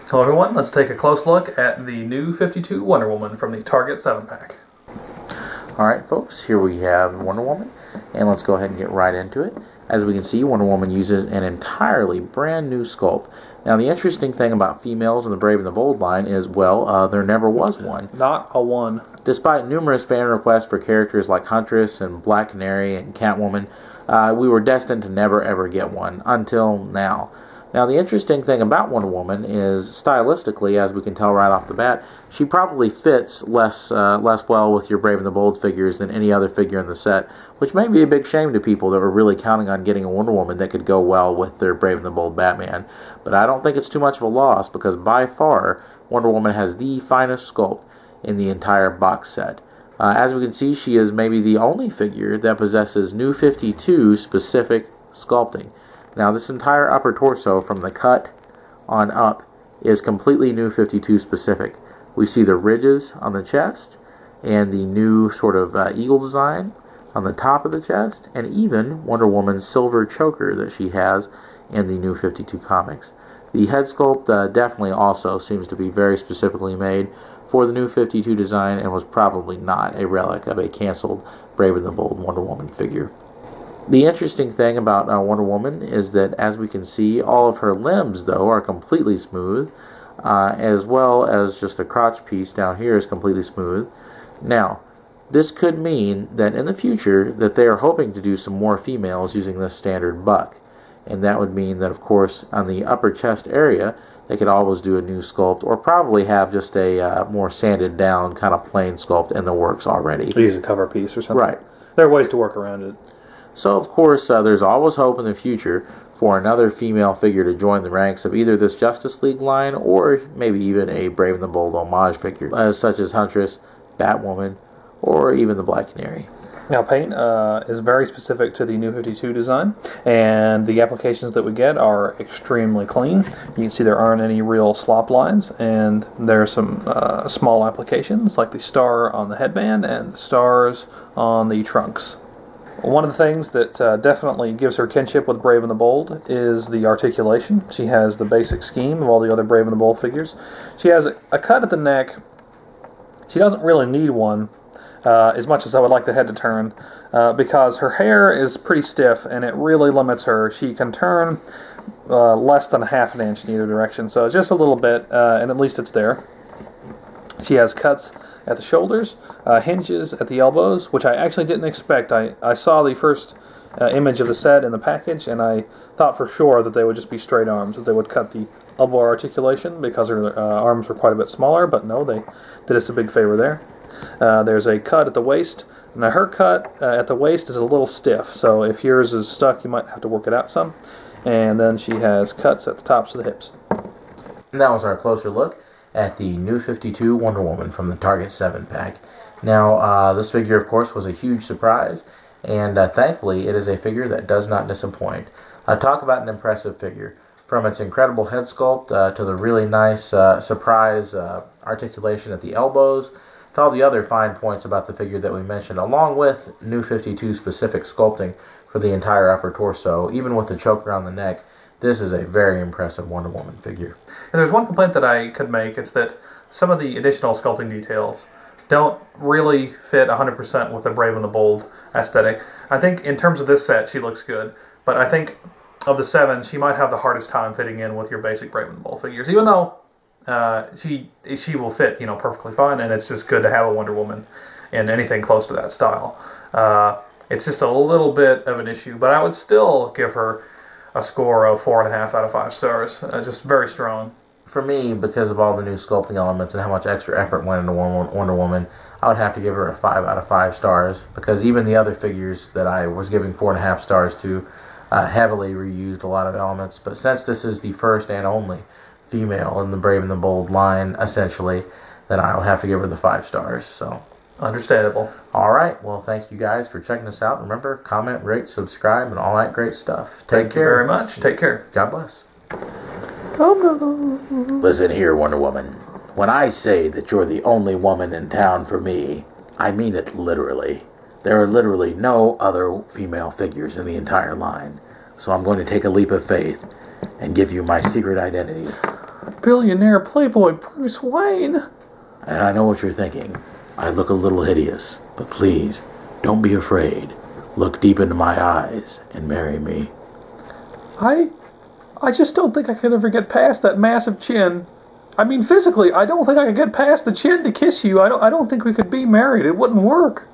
Hello everyone, let's take a close look at the new 52 Wonder Woman from the Target 7-pack. Alright folks, here we have Wonder Woman, and let's go ahead and get right into it. As we can see, Wonder Woman uses an entirely brand new sculpt. Now the interesting thing about females in the Brave and the Bold line is, well, there never was one. Not a one. Despite numerous fan requests for characters like Huntress and Black Canary and Catwoman, we were destined to never ever get one, until now. Now, the interesting thing about Wonder Woman is, stylistically, as we can tell right off the bat, she probably fits less well with your Brave and the Bold figures than any other figure in the set, which may be a big shame to people that were really counting on getting a Wonder Woman that could go well with their Brave and the Bold Batman. But I don't think it's too much of a loss, because by far, Wonder Woman has the finest sculpt in the entire box set. As we can see, she is maybe the only figure that possesses New 52 specific sculpting. Now, this entire upper torso from the cut on up is completely New 52 specific. We see the ridges on the chest and the new sort of eagle design on the top of the chest, and even Wonder Woman's silver choker that she has in the New 52 comics. The head sculpt definitely also seems to be very specifically made for the New 52 design and was probably not a relic of a canceled Brave and the Bold Wonder Woman figure. The interesting thing about Wonder Woman is that, as we can see, all of her limbs, though, are completely smooth, as well as just the crotch piece down here is completely smooth. Now, this could mean that in the future that they are hoping to do some more females using this standard buck. And that would mean that, of course, on the upper chest area, they could always do a new sculpt, or probably have just a more sanded down kind of plain sculpt in the works already. Use a cover piece or something. Right. There are ways to work around it. So, of course, there's always hope in the future for another female figure to join the ranks of either this Justice League line or maybe even a Brave and the Bold homage figure, such as Huntress, Batwoman, or even the Black Canary. Now, paint is very specific to the New 52 design, and the applications that we get are extremely clean. You can see there aren't any real slop lines, and there are some small applications like the star on the headband and the stars on the trunks. One of the things that definitely gives her kinship with Brave and the Bold is the articulation. She has the basic scheme of all the other Brave and the Bold figures. She has a cut at the neck. She doesn't really need one as much as I would like the head to turn because her hair is pretty stiff and it really limits her. She can turn less than a half an inch in either direction, so just a little bit, and at least it's there. She has cuts at the shoulders, hinges at the elbows, which I actually didn't expect. I saw the first image of the set in the package, and I thought for sure that they would just be straight arms, that they would cut the elbow articulation because her arms were quite a bit smaller, but no, they did us a big favor there. There's a cut at the waist. Now her cut at the waist is a little stiff, so if yours is stuck, you might have to work it out some. And then she has cuts at the tops of the hips. And that was our closer look at the New 52 Wonder Woman from the Target 7-pack. Now, this figure, of course, was a huge surprise, and thankfully, it is a figure that does not disappoint. Talk about an impressive figure. From its incredible head sculpt to the really nice surprise articulation at the elbows, to all the other fine points about the figure that we mentioned, along with New 52 specific sculpting for the entire upper torso, even with the choker on the neck. This is a very impressive Wonder Woman figure. And there's one complaint that I could make. It's that some of the additional sculpting details don't really fit 100% with the Brave and the Bold aesthetic. I think in terms of this set, she looks good. But I think of the 7, she might have the hardest time fitting in with your basic Brave and the Bold figures. Even though she will fit, perfectly fine. And it's just good to have a Wonder Woman in anything close to that style. It's just a little bit of an issue. But I would still give her a score of 4.5 out of 5 stars. Just very strong. For me, because of all the new sculpting elements and how much extra effort went into Wonder Woman, I would have to give her a 5 out of 5 stars, because even the other figures that I was giving 4.5 stars to heavily reused a lot of elements. But since this is the first and only female in the Brave and the Bold line, essentially, then I'll have to give her the 5 stars. So understandable. All right. Well, thank you guys for checking us out. Remember, comment, rate, subscribe, and all that great stuff. Thank you very much. Take care. God bless. Listen here, Wonder Woman. When I say that you're the only woman in town for me, I mean it literally. There are literally no other female figures in the entire line. So I'm going to take a leap of faith and give you my secret identity. billionaire playboy Bruce Wayne. And I know what you're thinking. I look a little hideous, but please, don't be afraid. Look deep into my eyes and marry me. I just don't think I could ever get past that massive chin. I mean, physically, I don't think I could get past the chin to kiss you. I don't think we could be married. It wouldn't work.